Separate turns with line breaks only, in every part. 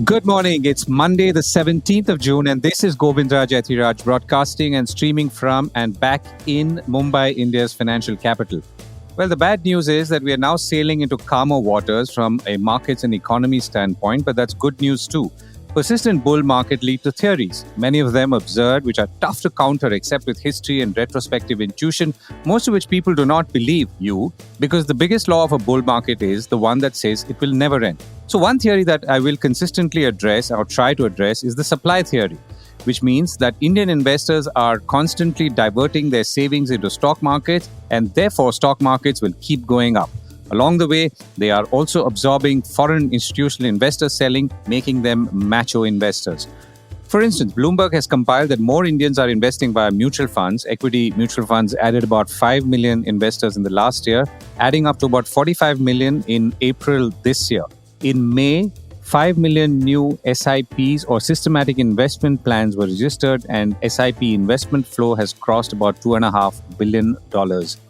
Good morning. It's Monday, the 17th of June, and this is Govindraj Ethiraj broadcasting and streaming from and back in Mumbai, India's financial capital. Well, the bad news is that we are now sailing into calmer waters from a markets and economy standpoint, but that's good news too. Persistent bull market lead to theories, many of them absurd, which are tough to counter except with history and retrospective intuition, most of which people do not believe you, because the biggest law of a bull market is the one that says it will never end. So one theory that I will consistently address or try to address is the supply theory, which means that Indian investors are constantly diverting their savings into stock markets, and therefore stock markets will keep going up. Along the way, they are also absorbing foreign institutional investors selling, making them macho investors. For instance, Bloomberg has compiled that more Indians are investing via mutual funds. Equity mutual funds added about 5 million investors in the last year, adding up to about 45 million in April this year. In May, 5 million new SIPs or systematic investment plans were registered, and SIP investment flow has crossed about $2.5 billion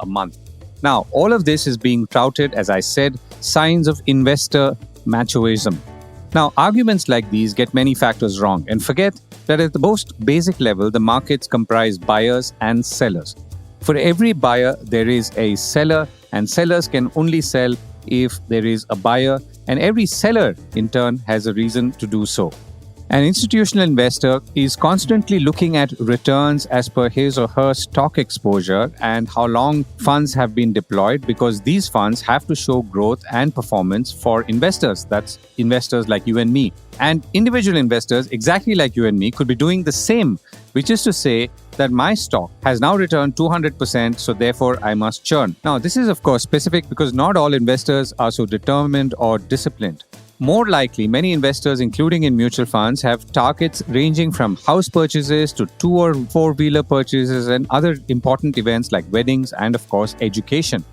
a month. Now, all of this is being touted, as I said, signs of investor machoism. Now, arguments like these get many factors wrong and forget that at the most basic level, the markets comprise buyers and sellers. For every buyer, there is a seller, and sellers can only sell if there is a buyer, and every seller, in turn, has a reason to do so. An institutional investor is constantly looking at returns as per his or her stock exposure and how long funds have been deployed, because these funds have to show growth and performance for investors. That's investors like you and me. And individual investors, exactly like you and me, could be doing the same, which is to say that my stock has now returned 200%, so therefore I must churn. Now, this is of course specific because not all investors are so determined or disciplined. More likely, many investors, including in mutual funds, have targets ranging from house purchases to 2 or 4-wheeler purchases and other important events like weddings and, of course, education.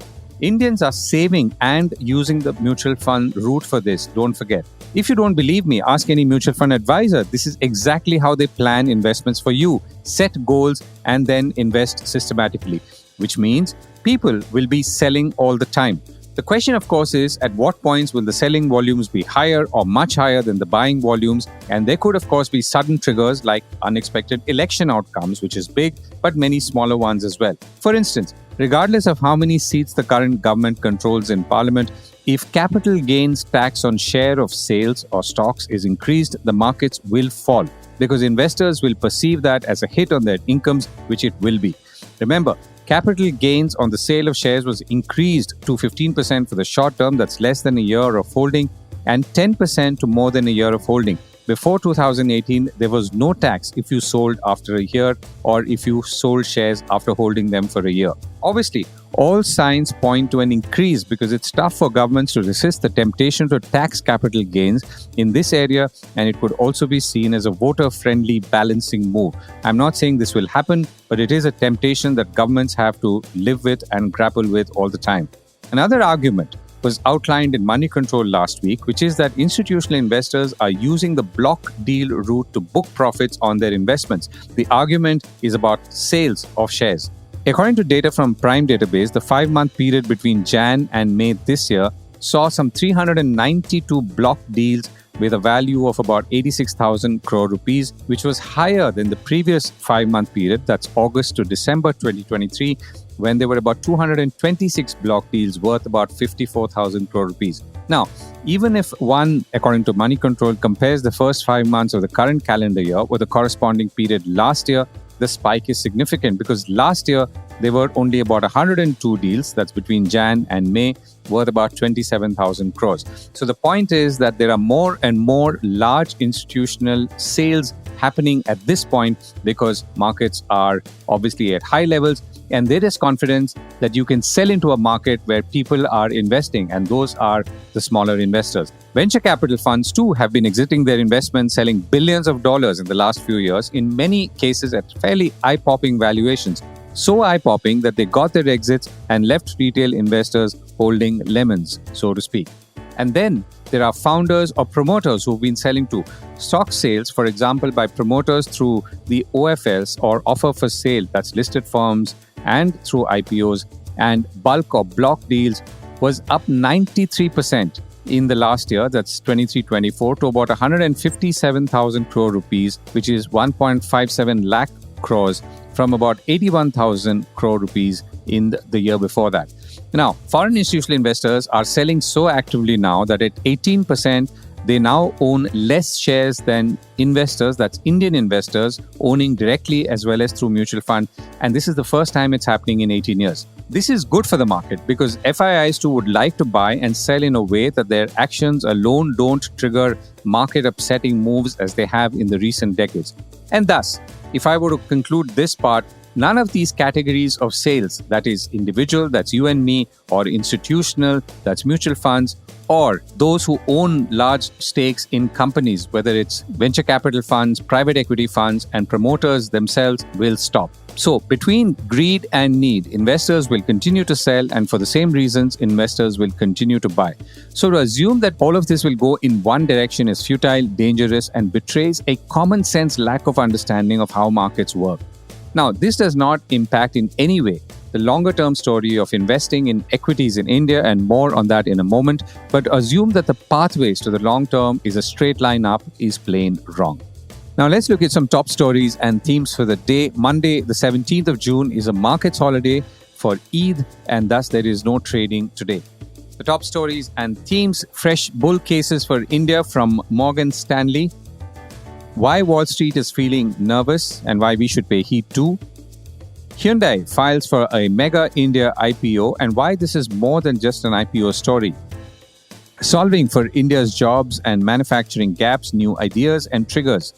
Indians are saving and using the mutual fund route for this, don't forget. If you don't believe me, ask any mutual fund advisor. This is exactly how they plan investments for you. Set goals and then invest systematically, which means people will be selling all the time. The question, of course, is at what points will the selling volumes be higher or much higher than the buying volumes? And there could, of course, be sudden triggers like unexpected election outcomes, which is big, but many smaller ones as well. For instance, regardless of how many seats the current government controls in Parliament, if capital gains tax on share of sales or stocks is increased, the markets will fall because investors will perceive that as a hit on their incomes, which it will be. Remember, capital gains on the sale of shares was increased to 15% for the short term, that's less than a year of holding, and 10% to more than a year of holding. Before 2018, there was no tax if you sold after a year or if you sold shares after holding them for a year. Obviously, all signs point to an increase because it's tough for governments to resist the temptation to tax capital gains in this area, and it could also be seen as a voter-friendly balancing move. I'm not saying this will happen, but it is a temptation that governments have to live with and grapple with all the time. Another argument was outlined in Money Control last week, which is that institutional investors are using the block deal route to book profits on their investments. The argument is about sales of shares. According to data from Prime Database, the 5-month period between Jan and May this year saw some 392 block deals with a value of about 86,000 crore rupees, which was higher than the previous 5-month period, that's August to December 2023, when there were about 226 block deals worth about 54,000 crore rupees. Now, even if one, according to Money Control, compares the first 5 months of the current calendar year with the corresponding period last year, the spike is significant because last year there were only about 102 deals, that's between Jan and May, worth about 27,000 crores. So the point is that there are more and more large institutional sales happening at this point because markets are obviously at high levels, and there is confidence that you can sell into a market where people are investing, and those are the smaller investors. Venture capital funds too have been exiting their investments, selling billions of dollars in the last few years, in many cases at fairly eye-popping valuations. So eye-popping that they got their exits and left retail investors holding lemons, so to speak. And then there are founders or promoters who've been selling to stock sales, for example, by promoters through the OFLs or offer for sale, that's listed firms, and through IPOs, and bulk or block deals was up 93%. in the last year, that's 23-24, to about 157,000 crore rupees, which is 1.57 lakh crores from about 81,000 crore rupees in the year before that. Now, foreign institutional investors are selling so actively now that at 18%, they now own less shares than investors, that's Indian investors, owning directly as well as through mutual fund. And this is the first time it's happening in 18 years. This is good for the market because FIIs too would like to buy and sell in a way that their actions alone don't trigger market upsetting moves as they have in the recent decades. And thus, if I were to conclude this part, none of these categories of sales, that is individual, that's you and me, or institutional, that's mutual funds, or those who own large stakes in companies, whether it's venture capital funds, private equity funds, and promoters themselves, will stop. So between greed and need, investors will continue to sell, and for the same reasons, investors will continue to buy. So to assume that all of this will go in one direction is futile, dangerous, and betrays a common sense lack of understanding of how markets work. Now, this does not impact in any way the longer-term story of investing in equities in India, and more on that in a moment, but assume that the pathways to the long term is a straight line up is plain wrong. Now, let's look at some top stories and themes for the day. Monday, the 17th of June, is a markets holiday for Eid, and thus there is no trading today. The top stories and themes: fresh bull cases for India from Morgan Stanley. Why Wall Street is feeling nervous and why we should pay heed too. Hyundai files for a mega India IPO and why this is more than just an IPO story. Solving for India's jobs and manufacturing gaps, new ideas and triggers.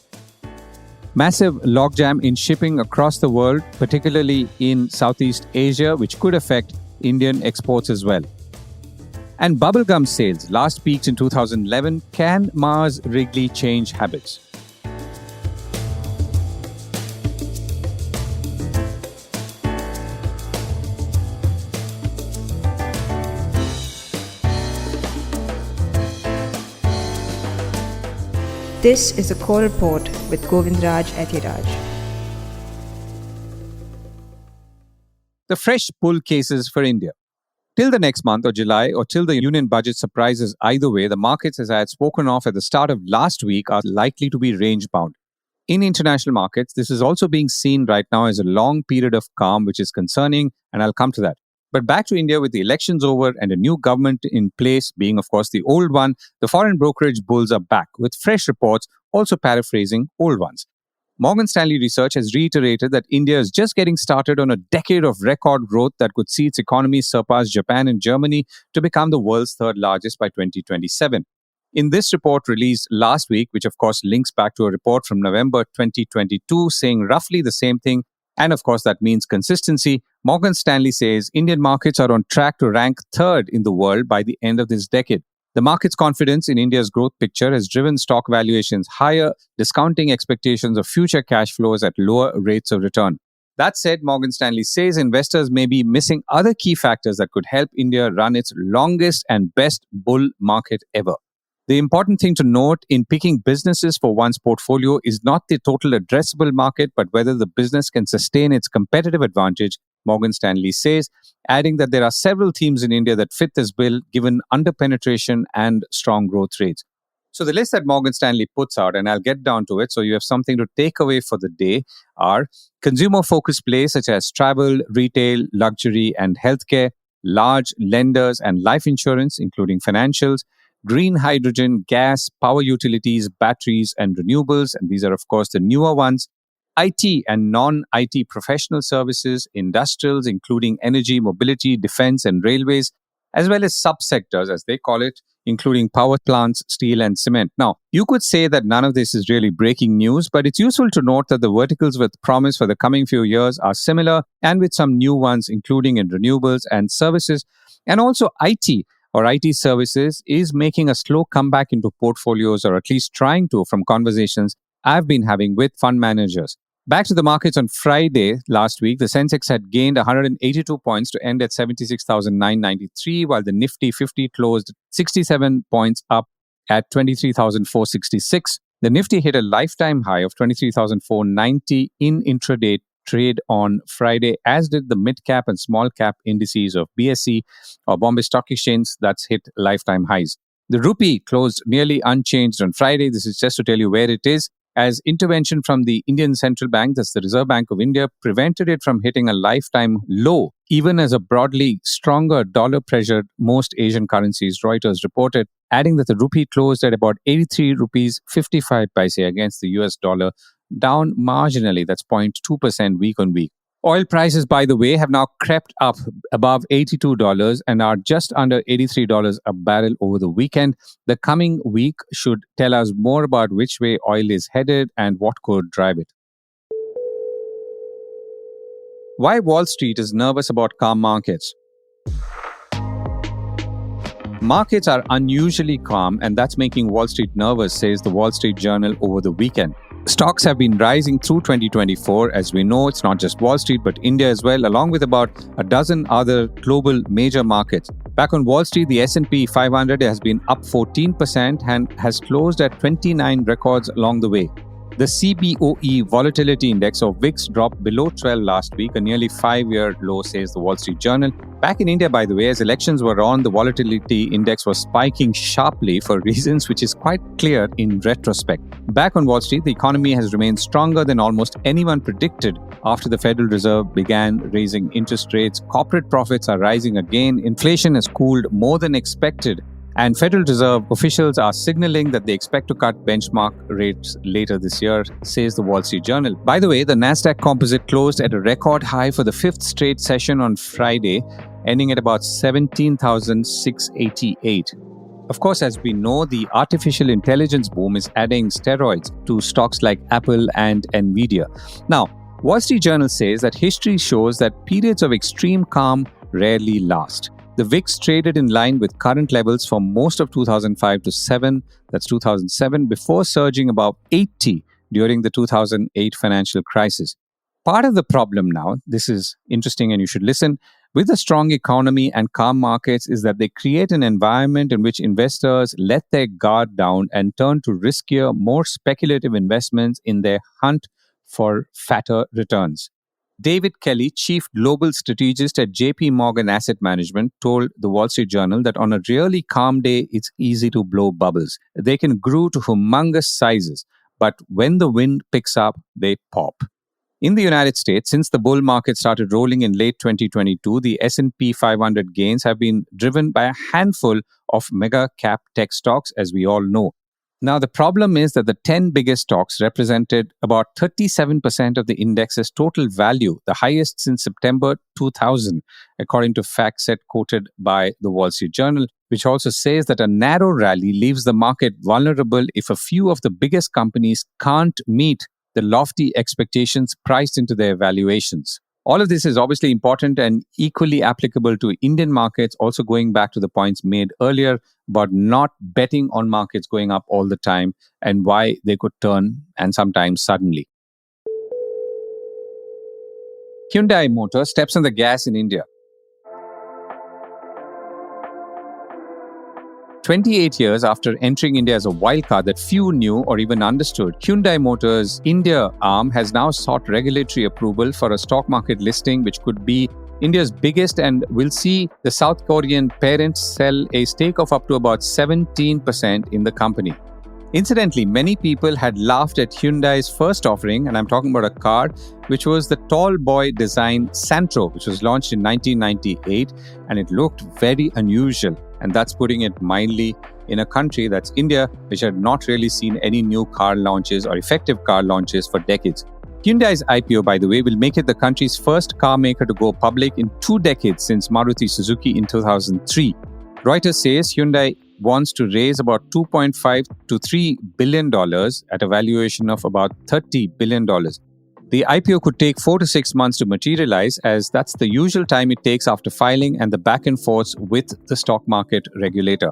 Massive logjam in shipping across the world, particularly in Southeast Asia, which could affect Indian exports as well. And bubblegum sales last peaked in 2011. Can Mars Wrigley change habits?
This is a core report with Govindraj Ethiraj.
The fresh bull cases for India. Till the next month or July or till the union budget surprises either way, the markets, as I had spoken of at the start of last week, are likely to be range-bound. In international markets, this is also being seen right now as a long period of calm, which is concerning, and I'll come to that. But back to India with the elections over and a new government in place being, of course, the old one, the foreign brokerage bulls are back with fresh reports, also paraphrasing old ones. Morgan Stanley Research has reiterated that India is just getting started on a decade of record growth that could see its economy surpass Japan and Germany to become the world's third largest by 2027. In this report released last week, which of course links back to a report from November 2022 saying roughly the same thing, and of course that means consistency, Morgan Stanley says Indian markets are on track to rank third in the world by the end of this decade. The market's confidence in India's growth picture has driven stock valuations higher, discounting expectations of future cash flows at lower rates of return. That said, Morgan Stanley says investors may be missing other key factors that could help India run its longest and best bull market ever. The important thing to note in picking businesses for one's portfolio is not the total addressable market, but whether the business can sustain its competitive advantage, Morgan Stanley says, adding that there are several themes in India that fit this bill given underpenetration and strong growth rates. So the list that Morgan Stanley puts out, and I'll get down to it so you have something to take away for the day, are consumer-focused plays such as travel, retail, luxury, and healthcare, large lenders and life insurance, including financials, green hydrogen, gas, power utilities, batteries, and renewables, and these are, of course, the newer ones, IT and non-IT professional services, industrials, including energy, mobility, defense, and railways, as well as subsectors, as they call it, including power plants, steel, and cement. Now, you could say that none of this is really breaking news, but it's useful to note that the verticals with promise for the coming few years are similar, and with some new ones, including in renewables and services, and also IT or IT services is making a slow comeback into portfolios, or at least trying to, from conversations I've been having with fund managers. Back to the markets on Friday last week, the Sensex had gained 182 points to end at 76,993, while the Nifty 50 closed 67 points up at 23,466. The Nifty hit a lifetime high of 23,490 in intraday trade on Friday, as did the mid-cap and small-cap indices of BSE or Bombay Stock Exchange that's hit lifetime highs. The rupee closed nearly unchanged on Friday. This is just to tell you where it is, as intervention from the Indian Central Bank, that's the Reserve Bank of India, prevented it from hitting a lifetime low, even as a broadly stronger dollar pressured most Asian currencies, Reuters reported, adding that the rupee closed at about 83 rupees 55 paise against the US dollar, down marginally, that's 0.2% week on week. Oil prices, by the way, have now crept up above $82 and are just under $83 a barrel over the weekend. The coming week should tell us more about which way oil is headed and what could drive it. Why Wall Street is nervous about calm markets. Markets are unusually calm, and that's making Wall Street nervous, says the Wall Street Journal over the weekend. Stocks have been rising through 2024. As we know, it's not just Wall Street, but India as well, along with about a dozen other global major markets. Back on Wall Street, the S&P 500 has been up 14% and has closed at 29 records along the way. The CBOE Volatility Index, or VIX, dropped below 12 last week, a nearly 5-year low, says the Wall Street Journal. Back in India, by the way, as elections were on, the Volatility Index was spiking sharply for reasons which is quite clear in retrospect. Back on Wall Street, the economy has remained stronger than almost anyone predicted after the Federal Reserve began raising interest rates. Corporate profits are rising again. Inflation has cooled more than expected. And Federal Reserve officials are signaling that they expect to cut benchmark rates later this year, says the Wall Street Journal. By the way, the Nasdaq Composite closed at a record high for the fifth straight session on Friday, ending at about 17,688. Of course, as we know, the artificial intelligence boom is adding steroids to stocks like Apple and Nvidia. Now, Wall Street Journal says that history shows that periods of extreme calm rarely last. The VIX traded in line with current levels for most of 2005 to 7, that's 2007, before surging above 80 during the 2008 financial crisis. Part of the problem now, this is interesting and you should listen, with a strong economy and calm markets is that they create an environment in which investors let their guard down and turn to riskier, more speculative investments in their hunt for fatter returns. David Kelly, chief global strategist at JP Morgan Asset Management, told the Wall Street Journal that on a really calm day, it's easy to blow bubbles. They can grow to humongous sizes, but when the wind picks up, they pop. In the United States, since the bull market started rolling in late 2022, the S&P 500 gains have been driven by a handful of mega cap tech stocks, as we all know. Now, the problem is that the 10 biggest stocks represented about 37% of the index's total value, the highest since September 2000, according to FactSet quoted by the Wall Street Journal, which also says that a narrow rally leaves the market vulnerable if a few of the biggest companies can't meet the lofty expectations priced into their valuations. All of this is obviously important and equally applicable to Indian markets, also going back to the points made earlier about not betting on markets going up all the time and why they could turn, and sometimes suddenly. Hyundai Motor steps on the gas in India. 28 years after entering India as a wildcard that few knew or even understood, Hyundai Motor's India arm has now sought regulatory approval for a stock market listing which could be India's biggest and will see the South Korean parent sell a stake of up to about 17% in the company. Incidentally, many people had laughed at Hyundai's first offering, and I'm talking about a car, which was the tall boy design Santro, which was launched in 1998, and it looked very unusual. And that's putting it mildly in a country, that's India, which had not really seen any new car launches or effective car launches for decades. Hyundai's IPO, by the way, will make it the country's first car maker to go public in 2 decades since Maruti Suzuki in 2003. Reuters says Hyundai wants to raise about $2.5 to $3 billion at a valuation of about $30 billion. The IPO could take 4 to 6 months to materialize, as that's the usual time it takes after filing and the back and forth with the stock market regulator.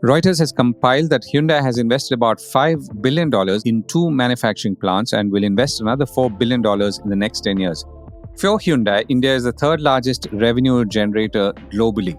Reuters has compiled that Hyundai has invested about $5 billion in 2 manufacturing plants and will invest another $4 billion in the next 10 years. For Hyundai, India is the third largest revenue generator globally.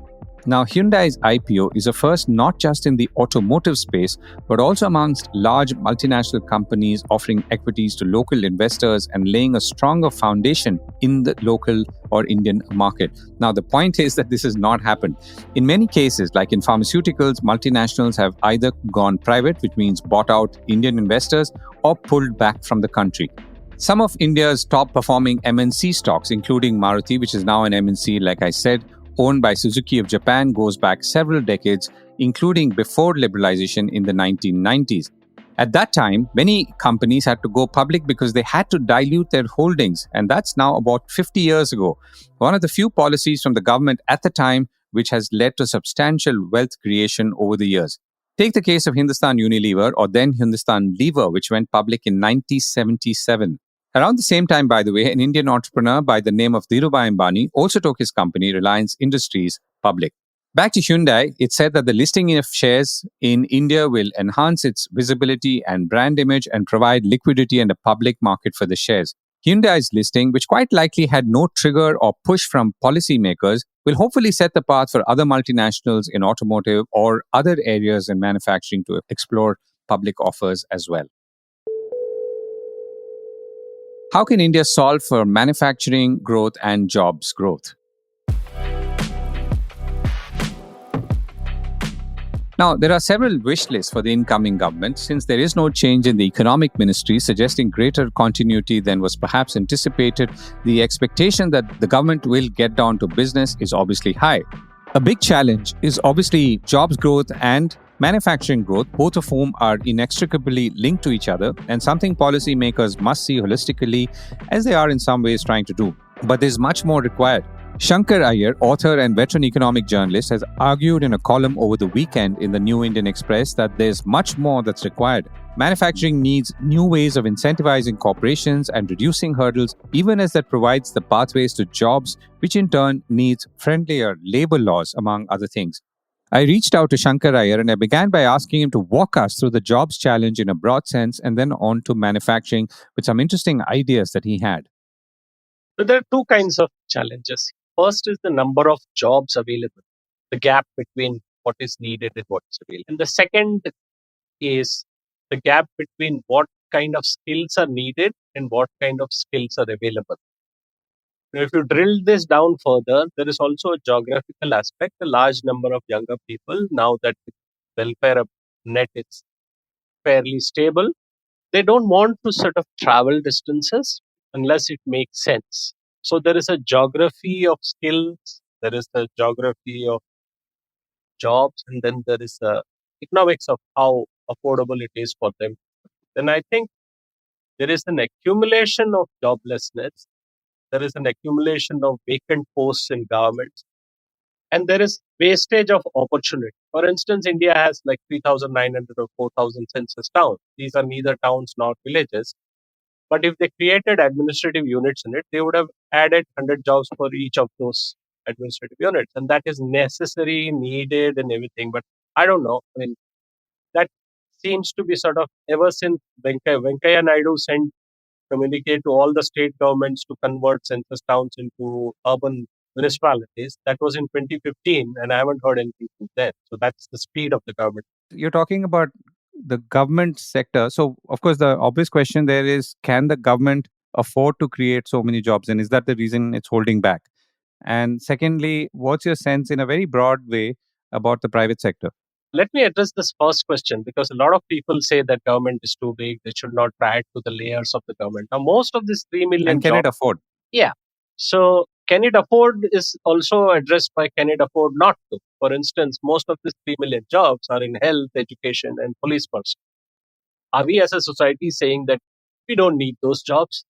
Now, Hyundai's IPO is a first not just in the automotive space, but also amongst large multinational companies offering equities to local investors and laying a stronger foundation in the local or Indian market. Now, the point is that this has not happened. In many cases, like in pharmaceuticals, multinationals have either gone private, which means bought out Indian investors, or pulled back from the country. Some of India's top performing MNC stocks, including Maruti, which is now an MNC, like I said, owned by Suzuki of Japan, goes back several decades, including before liberalization in the 1990s. At that time, many companies had to go public because they had to dilute their holdings, and that's now about 50 years ago. One of the few policies from the government at the time which has led to substantial wealth creation over the years. Take the case of Hindustan Unilever, or then Hindustan Lever, which went public in 1977. Around the same time, by the way, an Indian entrepreneur by the name of Dhirubhai Ambani also took his company, Reliance Industries, public. Back to Hyundai, it said that the listing of shares in India will enhance its visibility and brand image and provide liquidity and a public market for the shares. Hyundai's listing, which quite likely had no trigger or push from policymakers, will hopefully set the path for other multinationals in automotive or other areas in manufacturing to explore public offers as well. How can India solve for manufacturing growth and jobs growth? Now, there are several wish lists for the incoming government since there is no change in the economic ministry, suggesting greater continuity than was perhaps anticipated. The expectation that the government will get down to business is obviously high. A big challenge is obviously jobs growth and manufacturing growth, both of whom are inextricably linked to each other, and something policymakers must see holistically, as they are in some ways trying to do. But there's much more required. Shankkar Aiyar, author and veteran economic journalist, has argued in a column over the weekend in the New Indian Express that there's much more that's required. Manufacturing needs new ways of incentivizing corporations and reducing hurdles, even as that provides the pathways to jobs, which in turn needs friendlier labor laws, among other things. I reached out to Shankkar Aiyar and I began by asking him to walk us through the jobs challenge in a broad sense and then on to manufacturing with some interesting ideas that he had.
So there are two kinds of challenges. First is the number of jobs available, the gap between what is needed and what is available. And the second is the gap between what kind of skills are needed and what kind of skills are available. Now, if you drill this down further, there is also a geographical aspect. A large number of younger people, now that the welfare net is fairly stable, they don't want to sort of travel distances unless it makes sense. So there is a geography of skills, there is the geography of jobs, and then there is the economics of how affordable it is for them. Then I think there is an accumulation of joblessness, there is an accumulation of vacant posts in governments, and there is wastage of opportunity. For instance, India has like 3,900 or 4,000 census towns. These are neither towns nor villages. But if they created administrative units in it, they would have added 100 jobs for each of those administrative units. And that is necessary, needed, and everything. But I don't know. I mean, that seems to be sort of ever since Venkaya Naidu sent communicate to all the state governments to convert census towns into urban municipalities. That was in 2015, and I haven't heard anything since then. So that's the speed of the government.
You're talking about the government sector. So, of course, the obvious question there is, can the government afford to create so many jobs? And is that the reason it's holding back? And secondly, what's your sense in a very broad way about the private sector?
Let me address this first question because a lot of people say that government is too big. They should not add to the layers of the government. Now, most of these 3 million
And can
jobs,
it afford?
yeah. So, can it afford is also addressed by can it afford not to. For instance, most of these 3 million jobs are in health, education, and police personnel. Are we as a society saying that we don't need those jobs?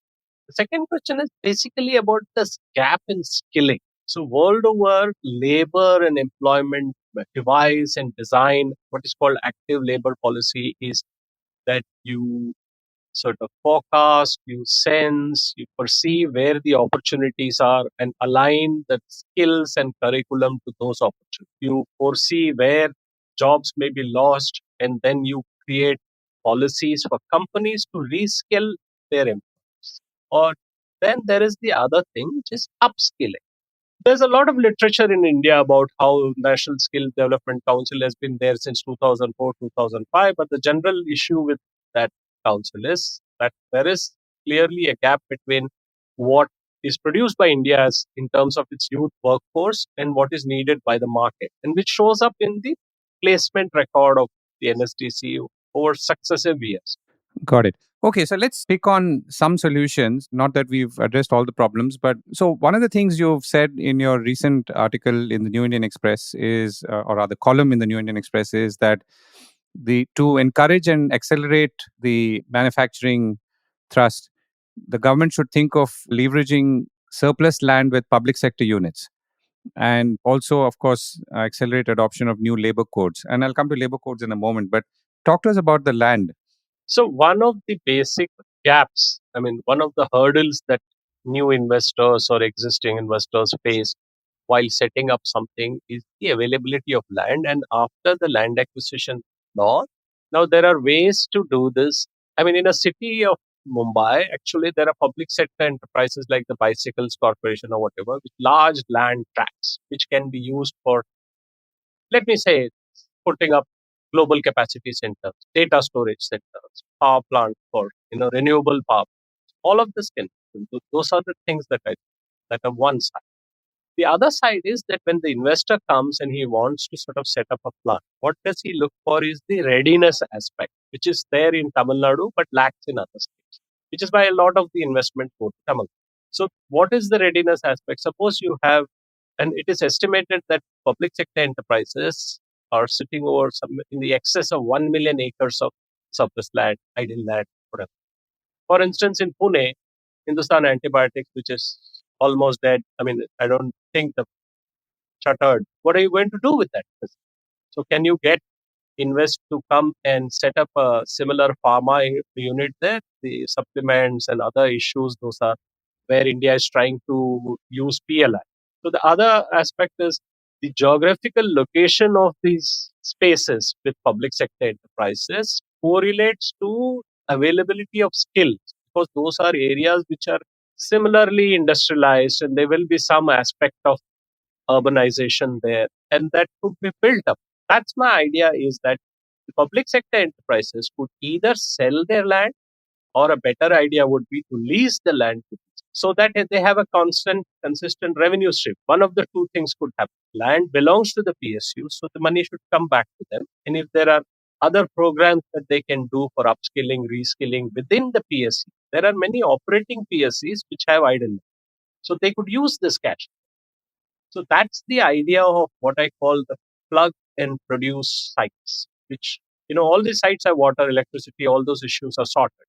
The second question is basically about this gap in skilling. So, world over, labor and employment devise and design what is called active labor policy is that you sort of forecast, you sense, you perceive where the opportunities are and align the skills and curriculum to those opportunities. You foresee where jobs may be lost, and then you create policies for companies to reskill their employees. Or then there is the other thing, which is upskilling. There's a lot of literature in India about how National Skill Development Council has been there since 2004, 2005. But the general issue with that council is that there is clearly a gap between what is produced by India in terms of its youth workforce and what is needed by the market, and which shows up in the placement record of the NSDC over successive years.
Got it. Okay, so let's pick on some solutions. Not that we've addressed all the problems, but so one of the things you've said in your recent article in the New Indian Express is, or rather, column in the New Indian Express is that to encourage and accelerate the manufacturing thrust, the government should think of leveraging surplus land with public sector units, and also, of course, accelerate adoption of new labor codes. And I'll come to labor codes in a moment, but talk to us about the land.
So one of the basic gaps, one of the hurdles that new investors or existing investors face while setting up something is the availability of land. And after the land acquisition law, now there are ways to do this. In a city of Mumbai, actually, there are public sector enterprises like the Bicycles Corporation or whatever, with large land tracts, which can be used for, let me say, putting up global capacity centers, data storage centers, power plant for renewable power. All of this can. Those are the things that are one side. The other side is that when the investor comes and he wants to sort of set up a plant, what does he look for is the readiness aspect, which is there in Tamil Nadu but lacks in other states, which is why a lot of the investment go to Tamil Nadu. So, what is the readiness aspect? Suppose you have, and it is estimated that public sector enterprises are sitting over some in the excess of 1 million acres of surplus land, idle land, whatever. For instance, in Pune, Hindustan Antibiotics, which is almost dead. I don't think the shuttered. What are you going to do with that? So, can you get invest to come and set up a similar pharma unit there? The supplements and other issues, those are where India is trying to use PLI. So, the other aspect is the geographical location of these spaces with public sector enterprises correlates to availability of skills, because those are areas which are similarly industrialized, and there will be some aspect of urbanization there, and that could be built up. That's my idea, is that the public sector enterprises could either sell their land, or a better idea would be to lease the land to, so that they have a consistent revenue stream. One of the two things could happen. Land belongs to the PSU, so the money should come back to them. And if there are other programs that they can do for upskilling, reskilling within the PSU, there are many operating PSCs which have idle land. So they could use this cash. So that's the idea of what I call the plug and produce sites, which, all these sites have water, electricity, all those issues are sorted.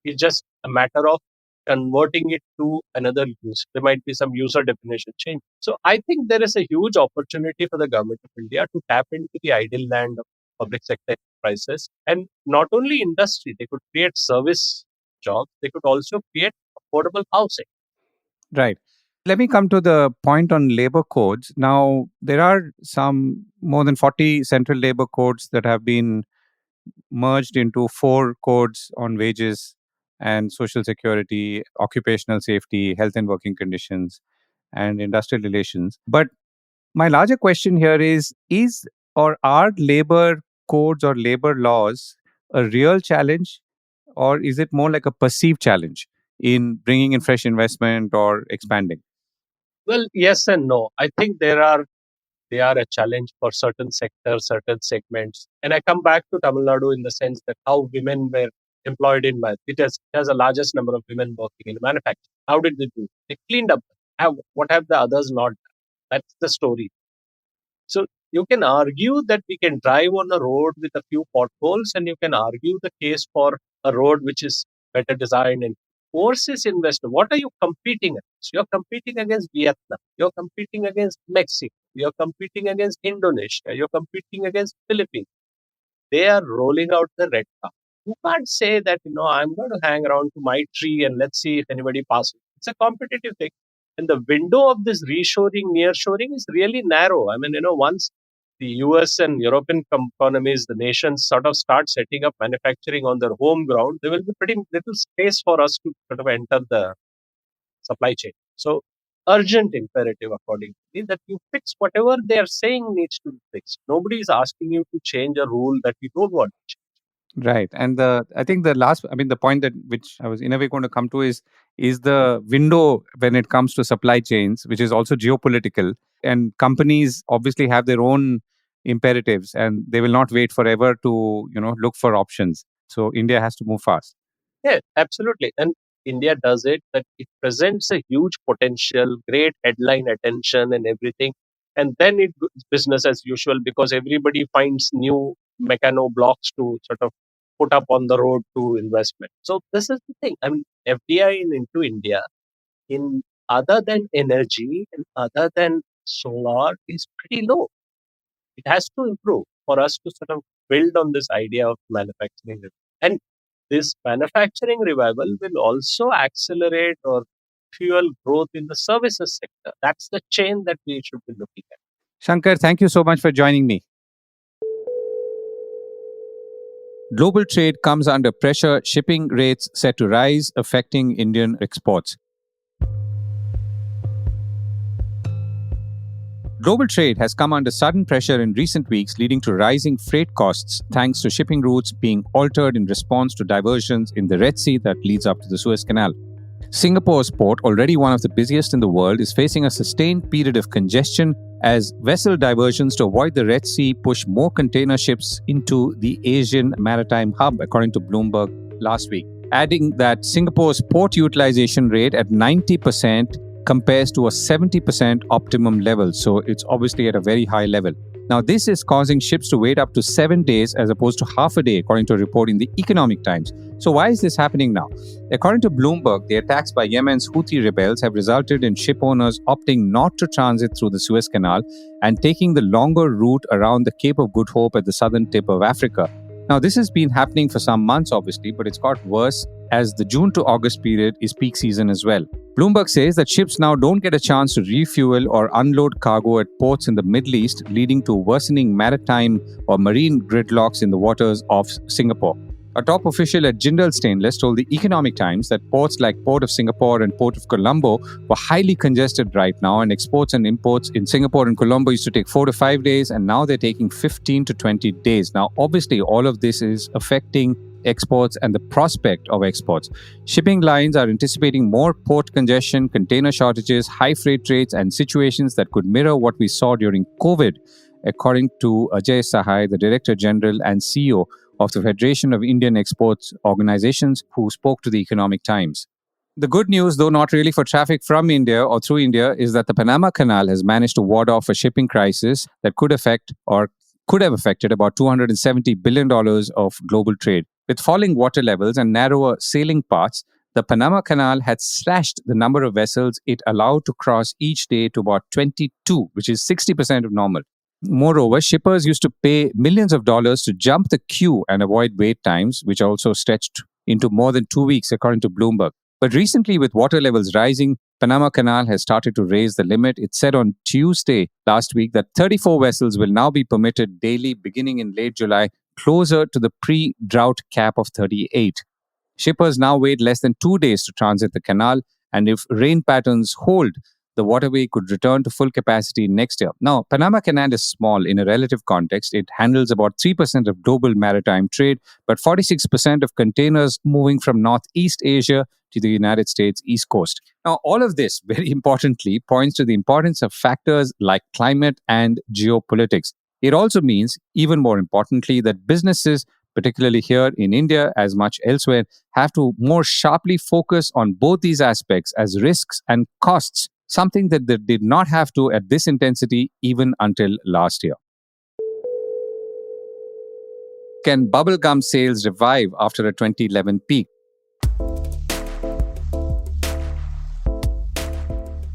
It's just a matter of converting it to another use. There might be some user definition change. So I think there is a huge opportunity for the government of India to tap into the idle land of public sector enterprises, and not only industry, they could create service jobs, they could also create affordable housing.
Right. Let me come to the point on labor codes. Now, there are some more than 40 central labor codes that have been merged into 4 codes on wages and social security, occupational safety, health and working conditions, and industrial relations. But my larger question here is or are labor codes or labor laws a real challenge, or is it more like a perceived challenge in bringing in fresh investment or expanding?
Well, yes and no. I think they are a challenge for certain sectors, certain segments. And I come back to Tamil Nadu in the sense that how women were employed in it has the largest number of women working in manufacturing. How did they do? They cleaned up. What have the others not done? That's the story. So you can argue that we can drive on a road with a few potholes, and you can argue the case for a road which is better designed and overseas investor. What are you competing against? You're competing against Vietnam. You're competing against Mexico. You're competing against Indonesia. You're competing against Philippines. They are rolling out the red car. You can't say that, I'm going to hang around to my tree and let's see if anybody passes. It's a competitive thing. And the window of this reshoring, nearshoring is really narrow. Once the US and European economies, the nations sort of start setting up manufacturing on their home ground, there will be pretty little space for us to sort of enter the supply chain. So urgent imperative, according to me, that you fix whatever they are saying needs to be fixed. Nobody is asking you to change a rule that you don't want to change.
Right. And I think the point that which I was in a way going to come to is the window when it comes to supply chains, which is also geopolitical. And companies obviously have their own imperatives and they will not wait forever to, look for options. So India has to move fast.
Yeah, absolutely. And India does it, that it presents a huge potential, great headline attention and everything. And then it goes business as usual because everybody finds new mechano blocks to sort of put up on the road to investment. So this is the thing. I mean, FDI into India in other than energy and other than solar is pretty low. It has to improve for us to sort of build on this idea of manufacturing. And this manufacturing revival will also accelerate or fuel growth in the services sector. That's the chain that we should be looking at.
Shankkar, thank you so much for joining me. Global trade comes under pressure, shipping rates set to rise, affecting Indian exports. Global trade has come under sudden pressure in recent weeks, leading to rising freight costs thanks to shipping routes being altered in response to diversions in the Red Sea that leads up to the Suez Canal. Singapore's port, already one of the busiest in the world, is facing a sustained period of congestion as vessel diversions to avoid the Red Sea push more container ships into the Asian maritime hub, according to Bloomberg last week. Adding that Singapore's port utilization rate at 90% compares to a 70% optimum level. So it's obviously at a very high level. Now, this is causing ships to wait up to 7 days as opposed to half a day, according to a report in the Economic Times. So why is this happening now? According to Bloomberg, the attacks by Yemen's Houthi rebels have resulted in ship owners opting not to transit through the Suez Canal and taking the longer route around the Cape of Good Hope at the southern tip of Africa. Now, this has been happening for some months, obviously, but it's got worse as the June to August period is peak season as well. Bloomberg says that ships now don't get a chance to refuel or unload cargo at ports in the Middle East, leading to worsening maritime or marine gridlocks in the waters of Singapore. A top official at Jindal Stainless told the Economic Times that ports like Port of Singapore and Port of Colombo were highly congested right now, and exports and imports in Singapore and Colombo used to take 4 to 5 days, and now they're taking 15 to 20 days. Now, obviously, all of this is affecting exports and the prospect of exports. Shipping lines are anticipating more port congestion, container shortages, high freight rates, and situations that could mirror what we saw during COVID, according to Ajay Sahai, the Director General and CEO of the Federation of Indian Exports Organizations, who spoke to the Economic Times. The good news, though not really for traffic from India or through India, is that the Panama Canal has managed to ward off a shipping crisis that could affect or could have affected about $270 billion of global trade. With falling water levels and narrower sailing paths, the Panama Canal had slashed the number of vessels it allowed to cross each day to about 22, which is 60% of normal. Moreover, shippers used to pay millions of dollars to jump the queue and avoid wait times, which also stretched into more than 2 weeks, according to Bloomberg. But recently, with water levels rising, Panama Canal has started to raise the limit. It said on Tuesday last week that 34 vessels will now be permitted daily beginning in late July, closer to the pre-drought cap of 38. Shippers now wait less than 2 days to transit the canal, and if rain patterns hold, the waterway could return to full capacity next year. Now, Panama Canal is small in a relative context. It handles about 3% of global maritime trade, but 46% of containers moving from Northeast Asia to the United States East Coast. Now, all of this, very importantly, points to the importance of factors like climate and geopolitics. It also means, even more importantly, that businesses, particularly here in India as much elsewhere, have to more sharply focus on both these aspects as risks and costs, something that they did not have to at this intensity even until last year. Can bubblegum sales revive after a 2011 peak?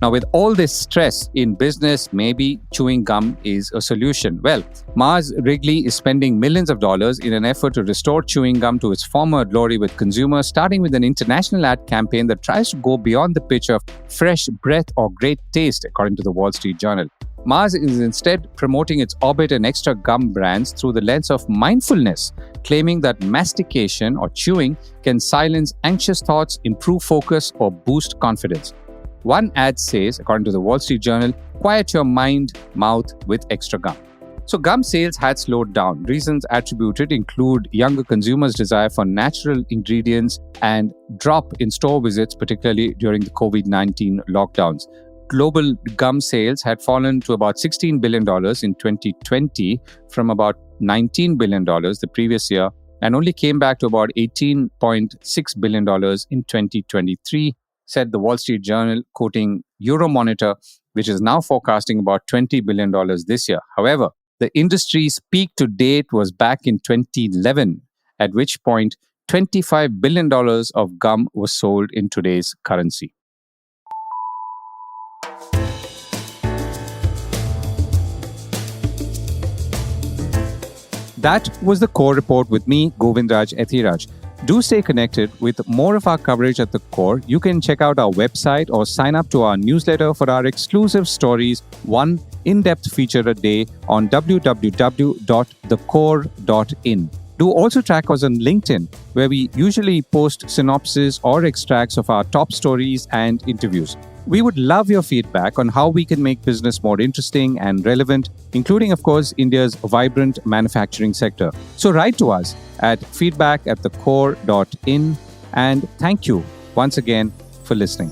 Now, with all this stress in business, maybe chewing gum is a solution. Well, Mars Wrigley is spending millions of dollars in an effort to restore chewing gum to its former glory with consumers, starting with an international ad campaign that tries to go beyond the pitch of fresh breath or great taste, according to the Wall Street Journal. Mars is instead promoting its Orbit and Extra gum brands through the lens of mindfulness, claiming that mastication or chewing can silence anxious thoughts, improve focus, or boost confidence. One ad says, according to the Wall Street Journal, quiet your mouth with extra gum. So gum sales had slowed down. Reasons attributed include younger consumers' desire for natural ingredients and drop in store visits, particularly during the COVID-19 lockdowns. Global gum sales had fallen to about $16 billion in 2020 from about $19 billion the previous year, and only came back to about $18.6 billion in 2023, said the Wall Street Journal, quoting Euromonitor, which is now forecasting about $20 billion this year. However, the industry's peak to date was back in 2011, at which point $25 billion of gum was sold in today's currency. That was the Core Report with me, Govindraj Ethiraj. Do stay connected with more of our coverage at the Core. You can check out our website or sign up to our newsletter for our exclusive stories, one in-depth feature a day on www.thecore.in. Do also track us on LinkedIn, where we usually post synopses or extracts of our top stories and interviews. We would love your feedback on how we can make business more interesting and relevant, including, of course, India's vibrant manufacturing sector. So write to us at feedback@thecore.in, and thank you once again for listening.